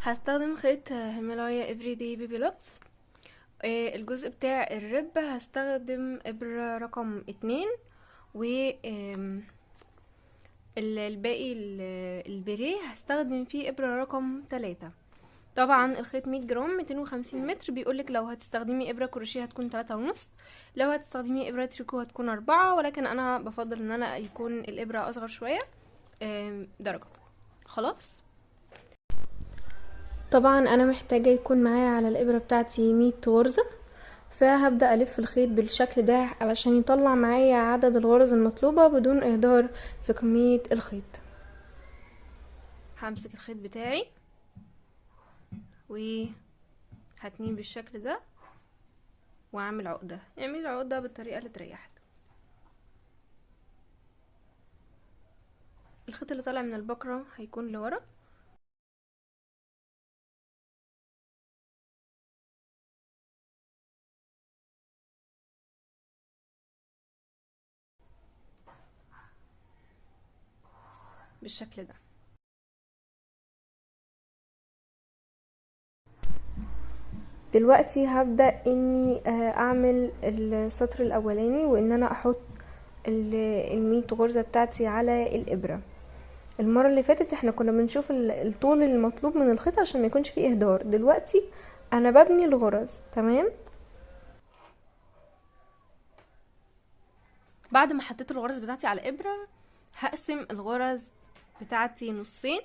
هستخدم خيط هيمالايا افريداي بيبي لوتس. الجزء بتاع الرب هستخدم ابرة رقم 2، و الباقي البريه هستخدم فيه ابرة رقم 3. طبعا الخيط 100 جرام 250 متر. بيقولك لو هتستخدمي ابرة كروشيه هتكون 3.5، لو هتستخدمي ابرة تريكو هتكون 4، ولكن انا بفضل ان انا يكون الابرة اصغر شوية درجة. خلاص. طبعا انا محتاجة يكون معايا على الابرة بتاعتي 100 غرزة، فهبدأ الف الخيط بالشكل ده علشان يطلع معايا عدد الغرز المطلوبة بدون اهدار في كمية الخيط. همسك الخيط بتاعي وهتنيه بالشكل ده واعمل عقدة. اعملي العقدة بالطريقة اللي تريحك. الخيط اللي طالع من البكرة هيكون لورا، بالشكل ده. دلوقتي هبدأ اني اعمل السطر الاولاني، وان انا احط ال100 غرزة بتاعتي على الابرة. المرة اللي فاتت احنا كنا بنشوف الطول المطلوب من الخيط عشان ما يكونش فيه اهدار. دلوقتي انا ببني الغرز. تمام. بعد ما حطيت الغرز بتاعتي على الابرة هقسم الغرز بتاعتي نصين،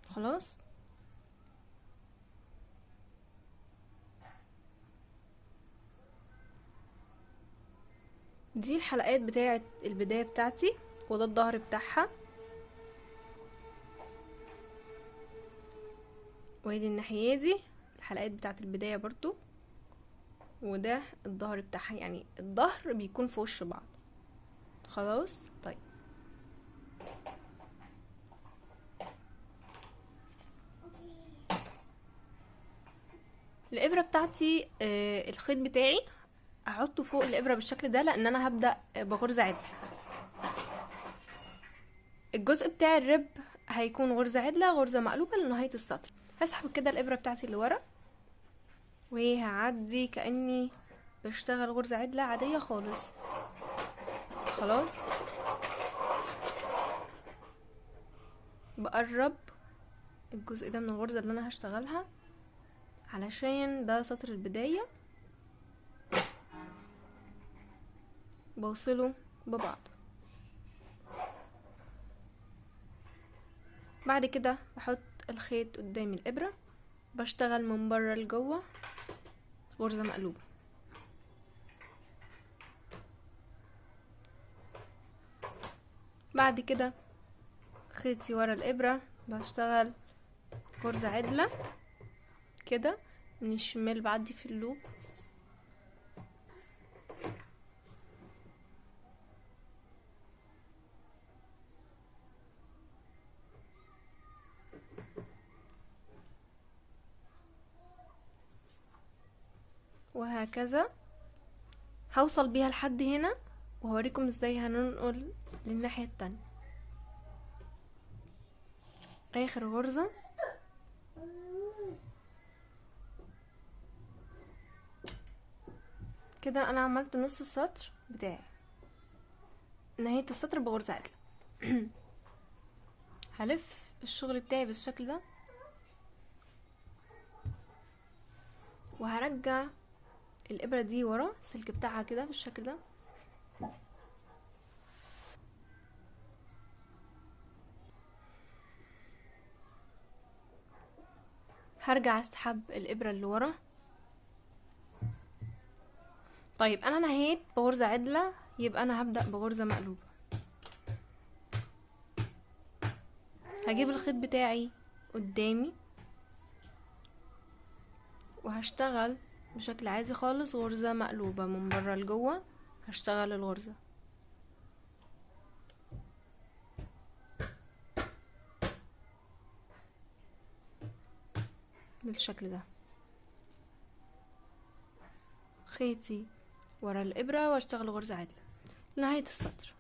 خلاص. دي الحلقات بتاعه البداية بتاعتي، وده الظهر بتاعها، وادي الناحية دي الحلقات بتاعه البداية برضو، وده الظهر بتاعها. يعني الظهر بيكون في وش بعض. خلاص. طيب، الابرة بتاعتي الخيط بتاعي هحطه فوق الابرة بالشكل ده، لان انا هبدأ بغرزة عدل. الجزء بتاع الرب هيكون غرزة عدلة غرزة مقلوبة لنهاية السطر. هسحب كده الابرة بتاعتي اللي ورا، وهعدي كأني بشتغل غرزة عدلة عادية خالص. خلاص. بقرب الجزء ده من الغرزة اللي انا هشتغلها علشان ده سطر البداية، بوصله ببعض. بعد كده بحط الخيط قدام الابرة، بشتغل من بره لجوه غرزة مقلوبة. بعد كده خيطي ورا الابرة بشتغل غرزة عدلة كده من الشمال، بعدي في اللوب وهكذا. هوصل بيها لحد هنا وهوريكم ازاي هننقل للناحية التانية. اخر غرزة كده انا عملت نص السطر بتاعي، نهاية السطر بغرزة عدلة. هلف الشغل بتاعي بالشكل ده، وهرجع الابرة دي ورا السلك بتاعها كده بالشكل ده، هرجع اسحب الابرة اللي ورا. طيب انا نهيت بغرزة عدلة، يبقى انا هبدأ بغرزة مقلوبة. هجيب الخيط بتاعي قدامي وهشتغل بشكل عادي خالص غرزة مقلوبة من بره لجوه. هشتغل الغرزة بالشكل ده، خيطي ورا الابرة واشتغل غرزة عدلة لنهاية السطر.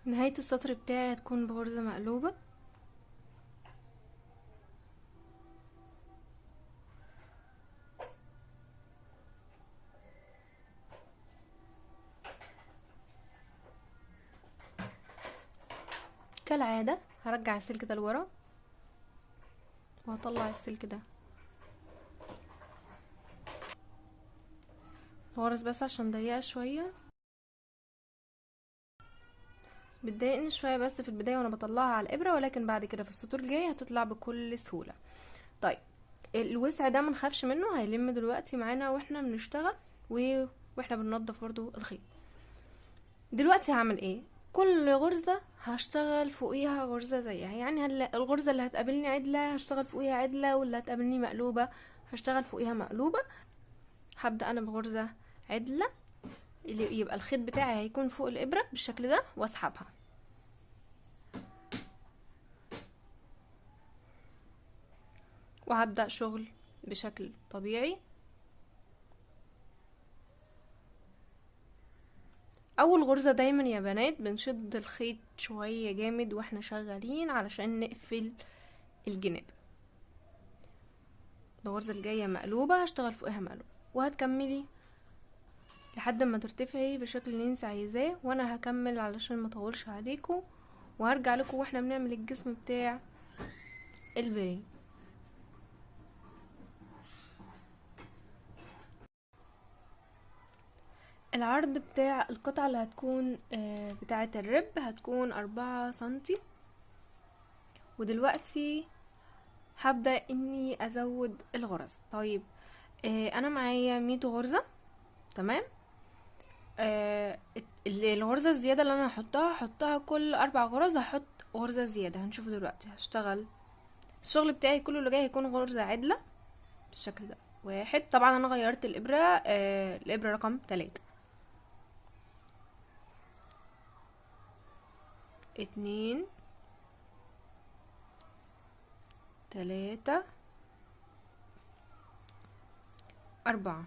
نهاية السطر بتاعي هتكون بغرزة مقلوبة. كالعادة هرجع السلك ده لورا وهطلع السلك ده الغرز بس عشان ضيقة شوية، بتضايقني شوية بس في البداية وانا بطلعها على الابرة، ولكن بعد كده في السطور الجاية هتطلع بكل سهولة. طيب الوسع ده منخافش منه، هيلم دلوقتي معانا واحنا بنشتغل واحنا بننضف برضو الخيط. دلوقتي هعمل ايه؟ كل غرزة هشتغل فوقيها غرزة زيها، يعني الغرزة اللي هتقابلني عدلة هشتغل فوقيها عدلة، واللي هتقابلني مقلوبة هشتغل فوقيها مقلوبة. هبدأ انا بغرزة عدلة، اللي يبقى الخيط بتاعي هيكون فوق الابرة بالشكل ده واسحبها. وهبدأ شغل بشكل طبيعي. اول غرزة دايما يا بنات بنشد الخيط شوية جامد واحنا شغالين علشان نقفل الجناب. الغرزة الجاية مقلوبة هشتغل فوقها مقلوبة، وهتكملي لحد ما ترتفعي بالشكل اللي انت عايزاه. وانا هكمل علشان ما اطولش عليكم، وهرجع لكم واحنا بنعمل الجسم بتاع البريه. العرض بتاع القطعة اللي هتكون بتاعة الرب هتكون 4 سنتي. ودلوقتي هبدأ اني ازود الغرز. طيب انا معايا 100 غرزة، تمام. الغرزة الزيادة اللي انا هحطها كل 4 غرز هحط غرزة زيادة. هنشوف دلوقتي. هشتغل الشغل بتاعي كله اللي جاي هيكون غرزة عدلة بالشكل ده. 1. طبعا انا غيرت الابرة، الابرة رقم 3. 2 3 4.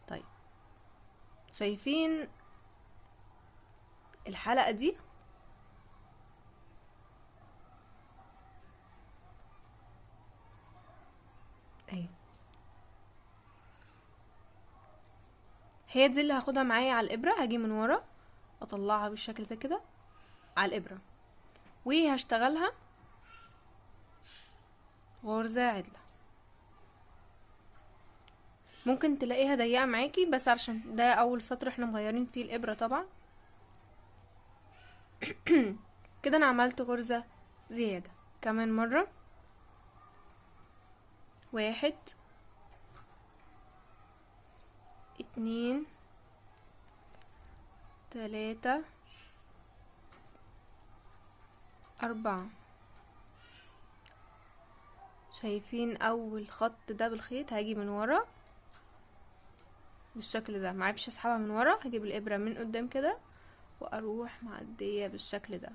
طيب شايفين الحلقة دي؟ اهي، هي دي اللي هاخدها معايا على الابرة. هاجي من ورا اطلعها بالشكل ده كده على الابرة، وهشتغلها غرزة عدلة. ممكن تلاقيها ضيقة معاكي بس عشان ده اول سطر احنا مغيرين فيه الابرة طبعا. كده انا عملت غرزة زيادة. كمان مرة. 1 2 3 4. شايفين اول خط ده بالخيط؟ هاجي من ورا بالشكل ده، معرفش اسحبها من ورا، هجيب الابرة من قدام كده واروح معدية بالشكل ده.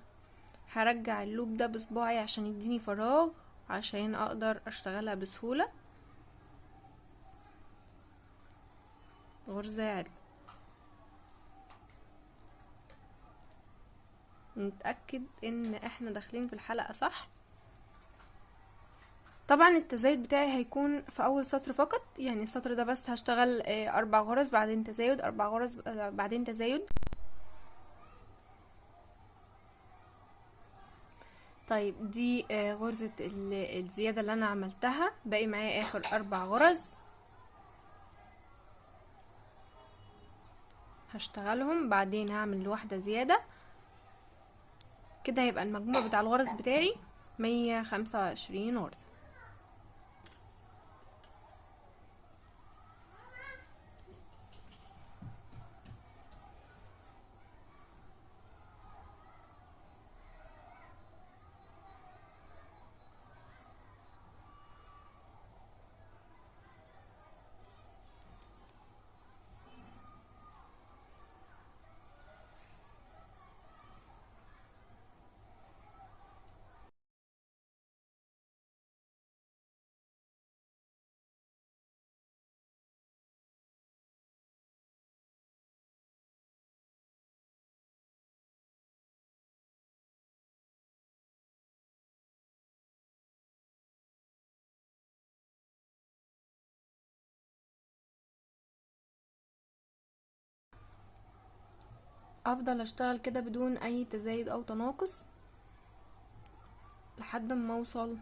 هرجع اللوب ده بصباعي عشان يديني فراغ عشان اقدر اشتغلها بسهولة. غرزة عدل. نتأكد ان احنا داخلين في الحلقة صح. طبعا التزايد بتاعي هيكون في اول سطر فقط، يعني السطر ده بس هشتغل 4 غرز بعدين تزايد، 4 غرز بعدين تزايد. طيب دي غرزة الزيادة اللي انا عملتها، باقي معايا اخر 4 غرز هشتغلهم، بعدين هعمل واحدة زيادة كده. هيبقى المجموع بتاع الغرز بتاعي 125 غرزة. افضل اشتغل كده بدون اي تزايد او تناقص لحد ما اوصل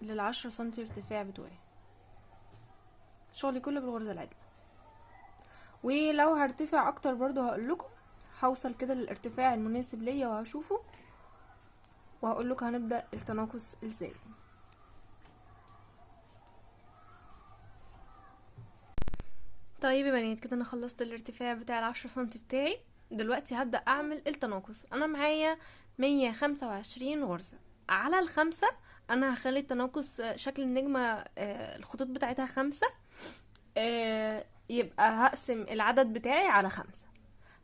لل10 سنتي ارتفاع بتوعي. شغلي كله بالغرزة العدلة، ولو هرتفع اكتر برضو هقول لكم، هوصل كده للارتفاع المناسب ليا وهشوفه وهقول لكم هنبدأ التناقص ازاي. طيب يا بنات، كده انا خلصت الارتفاع بتاع ال10 سنتي بتاعي. دلوقتي هبدأ اعمل التناقص. انا معايا 125 غرزة على الخمسة. انا هخلي التناقص شكل النجمة الخطوط بتاعتها 5، يبقى هقسم العدد بتاعي على 5،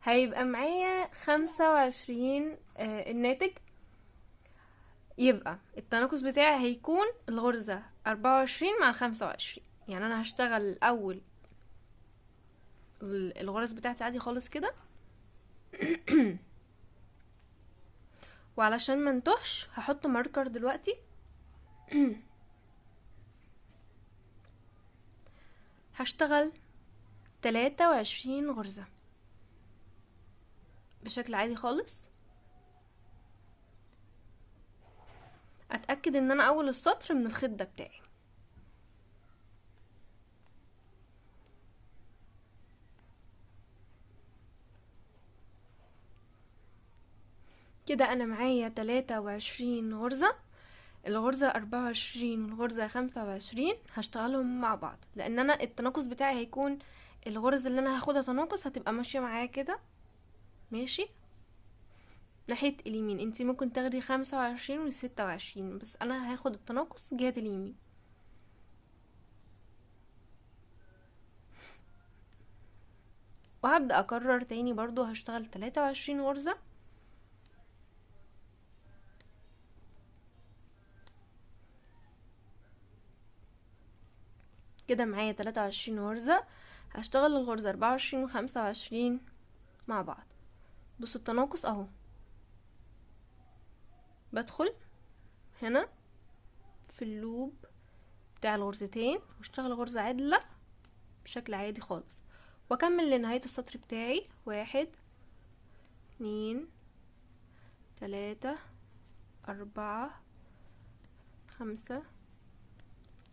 هيبقى معايا 25 الناتج. يبقى التناقص بتاعي هيكون الغرزة 24 مع 25. يعني انا هشتغل الاول الغرز بتاعتي عادي خالص كده وعلشان ما انتهش هحط ماركر دلوقتي هشتغل 23 غرزة بشكل عادي خالص. اتأكد ان انا اول السطر من الخيط ده بتاعي. كده انا معايا 23 غرزة. الغرزة 24 والغرزة 25 هشتغلهم مع بعض، لان انا التناقص بتاعي هيكون الغرز اللي انا هاخدها تناقص هتبقى ماشية معايا كده ماشي ناحية اليمين. انتي ممكن تاخدي 25 و26، بس انا هاخد التناقص جهة اليمين. وهبدأ اكرر تاني برضو، هشتغل 23 غرزة. كده معايا 23 غرزة. هشتغل الغرزة 24 و25 مع بعض. بصوا التناقص اهو، بدخل هنا في اللوب بتاع الغرزتين واشتغل غرزة عدلة بشكل عادي خالص، واكمل لنهاية السطر بتاعي 1 2 3 4 5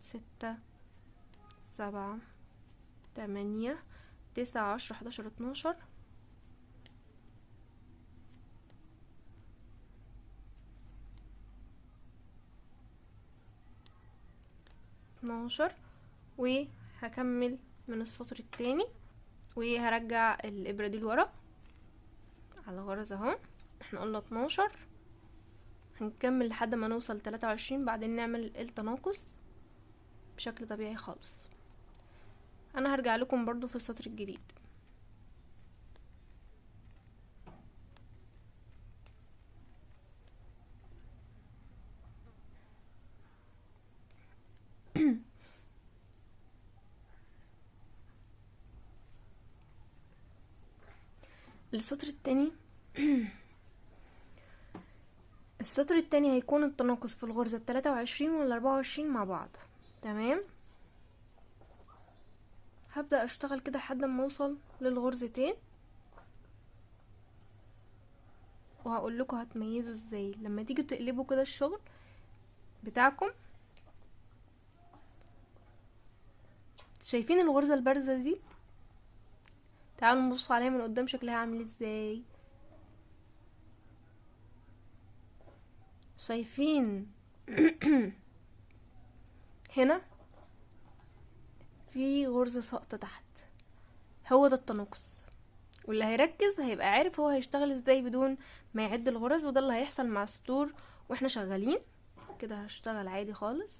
6 7 8 9 10 11 12 12 وهكمل من السطر التاني وهرجع الابرة دي لورا على غرز اهو. احنا قلنا 12، هنكمل لحد ما نوصل 23 بعدين نعمل التناقص بشكل طبيعي خالص. انا هرجع لكم برضو في السطر الجديد. السطر التاني السطر التاني هيكون التناقص في الغرزة 23 وال24 مع بعض. تمام، هبدأ اشتغل كده لحد ما اوصل للغرزتين. وهقول لكم هتميزوا ازاي لما تيجوا تقلبوا كده الشغل بتاعكم. شايفين الغرزة البارزة دي؟ تعالوا نبص عليها من قدام شكلها عامل ازاي. شايفين هنا في غرزة ساقطة تحت، هو ده التناقص. واللي هيركز هيبقى عارف هو هيشتغل ازاي بدون ما يعد الغرز، وده اللي هيحصل مع السطور واحنا شغالين. كده هشتغل عادي خالص.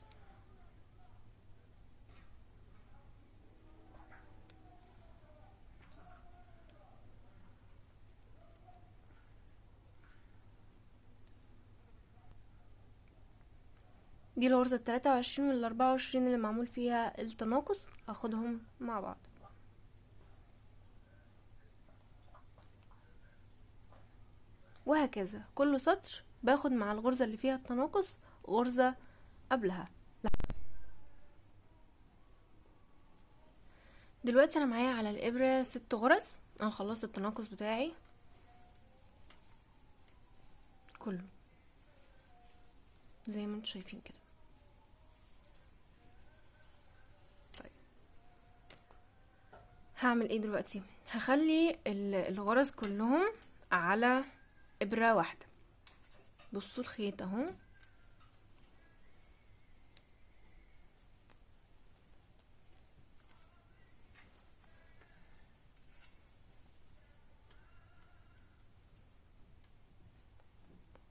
دي الغرزة 23 وال 24 اللي معمول فيها التناقص، هاخدهم مع بعض. وهكذا كل سطر باخد مع الغرزة اللي فيها التناقص غرزة قبلها. دلوقتي انا معايا على الابرة 6 غرز. انا خلصت التناقص بتاعي كله زي ما انتم شايفين كده. طيب هعمل ايه دلوقتي؟ هخلي الغرز كلهم على ابرة واحدة. بصوا الخيط اهو،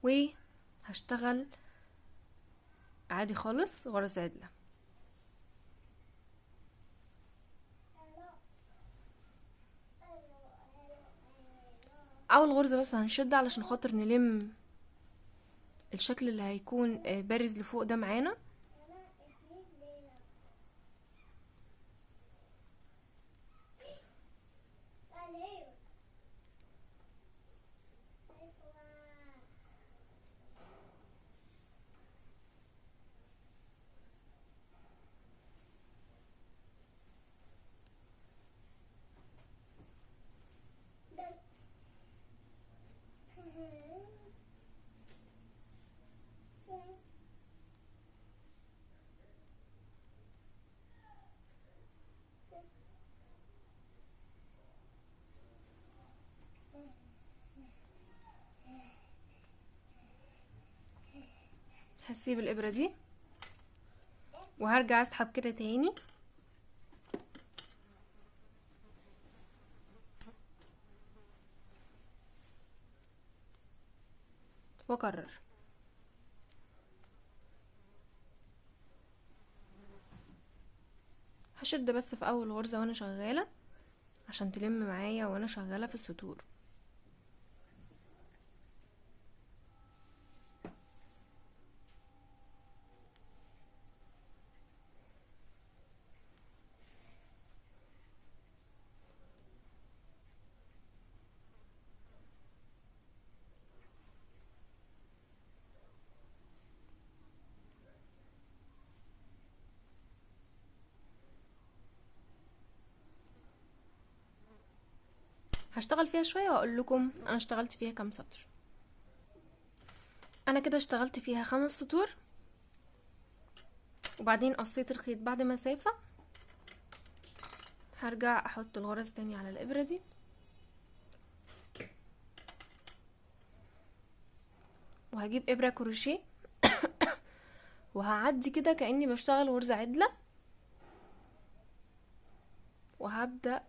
وهشتغل عادي خالص غرز عدلة. اول غرزة بس هنشد علشان خاطر نلم الشكل اللي هيكون بارز لفوق ده معانا. هسيب الابرة دي وهرجع اسحب كده تاني واكرر. هشد بس في اول غرزة وانا شغالة عشان تلم معايا وانا شغالة في السطور. هشتغل فيها شوية واقول لكم انا اشتغلت فيها كام سطر. انا كده اشتغلت فيها 5 سطور، وبعدين قصيت الخيط بعد مسافة. هرجع احط الغرز تاني على الابرة دي وهجيب ابرة كروشيه وهعدي كده كأني بشتغل غرزة عدلة، وهبدأ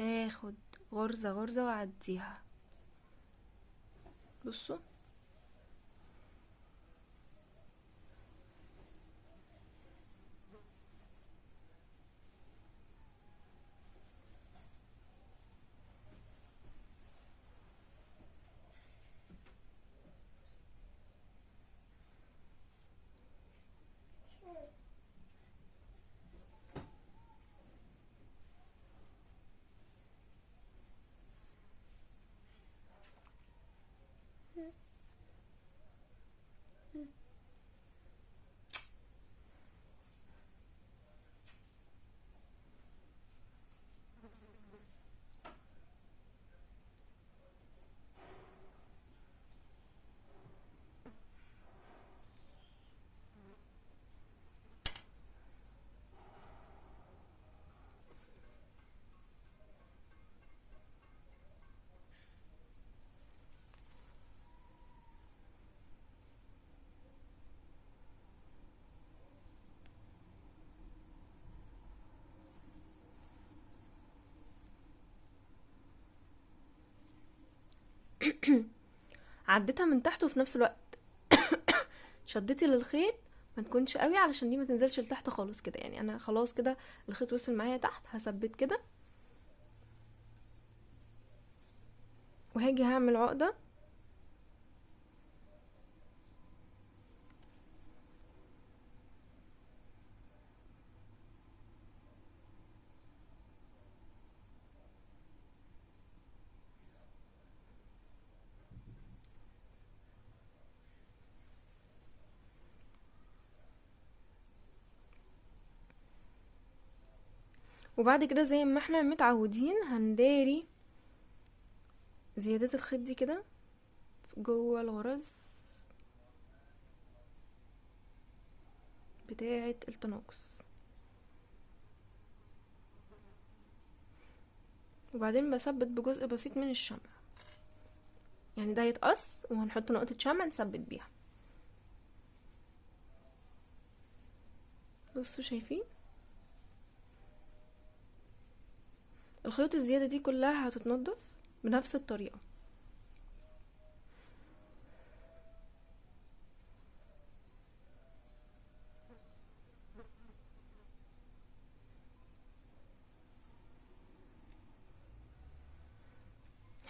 اخد غرزة غرزة واعديها. بصوا عديتها من تحت وفي نفس الوقت شدتي للخيط ما تكونش قوي علشان دي ما تنزلش لتحت خالص كده. يعني انا خلاص كده الخيط وصل معايا تحت، هثبت كده وهاجي هعمل عقدة. وبعد كده زي ما احنا متعودين هنداري زيادات الخيط دي كده جوه الغرز بتاعة التناقص، وبعدين بثبت بجزء بسيط من الشمع. يعني ده يتقص وهنحط نقطة شمع نثبت بيها. بصوا شايفين الخيوط الزيادة دي كلها هتتنضف بنفس الطريقة.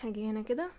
هاجي هنا كده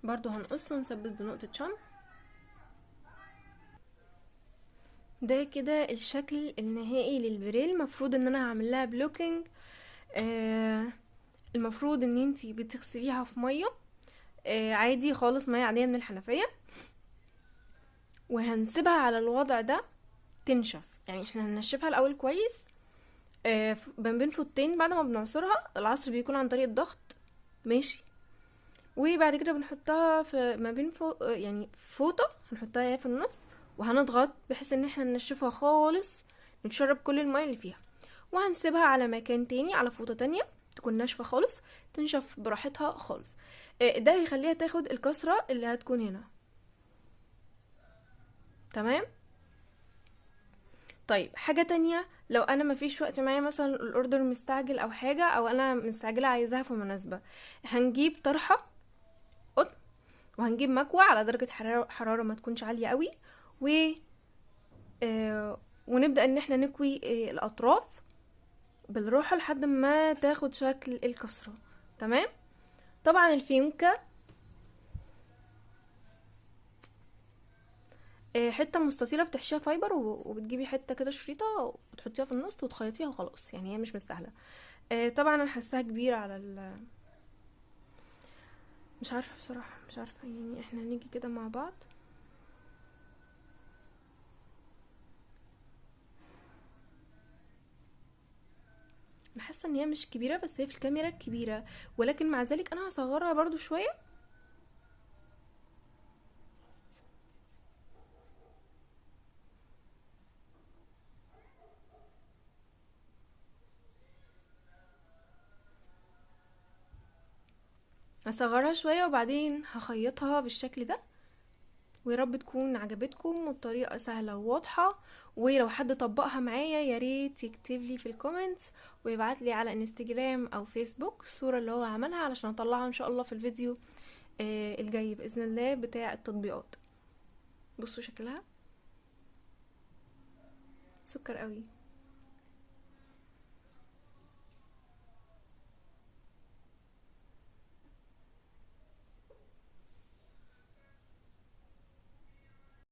برضو هنقص ونثبت بنقطة شمع. ده كده الشكل النهائي للبريل. المفروض ان انا هعمل لها بلوكينج. المفروض ان انتي بتغسليها في ميه عادي خالص، ميه عاديه من الحنفيه، وهنسيبها على الوضع ده تنشف. يعني احنا هننشفها الاول كويس ما بين فوطين. بعد ما بنعصرها العصر بيكون عن طريق الضغط ماشي، وبعد كده بنحطها في ما بين يعني فوطه هنحطها في النص وهنضغط بحيث ان احنا ننشفها خالص، نتشرب كل الماء اللي فيها، وهنسيبها على مكان تاني على فوطه تانية تكون ناشفه خالص تنشف براحتها خالص. ده هيخليها تاخد الكسره اللي هتكون هنا. تمام. طيب حاجة تانية، لو انا مفيش وقت معايا مثلا الاوردر مستعجل او حاجة، او انا مستعجلة عايزاها في مناسبة، هنجيب طرحة قطن وهنجيب مكوى على درجة حرارة ما تكونش عالية قوي، و ونبدأ ان احنا نكوي الاطراف بالراحة لحد ما تاخد شكل الكسرة. تمام. طبعا الفيونكة حته مستطيله بتحشيها فايبر وبتجيبي حته كده شريطه وتحطيها في النص وتخيطيها وخلاص. يعني هي مش مستاهله. طبعا انا حاساها كبيره على مش عارفه بصراحه، مش عارفه. يعني احنا هنيجي كده مع بعض. انا حاسه ان هي مش كبيره، بس هي في الكاميرا كبيره، ولكن مع ذلك انا هصغرها برضو شويه. هصغرها شويه وبعدين هخيطها بالشكل ده ويا رب تكون عجبتكم والطريقة سهلة وواضحة. ولو حد طبقها معايا يا ريت يكتب لي في الكومنتس ويبعت لي على انستجرام او فيسبوك الصورة اللي هو عملها علشان اطلعها ان شاء الله في الفيديو الجاي باذن الله بتاع التطبيقات. بصوا شكلها سكر قوي.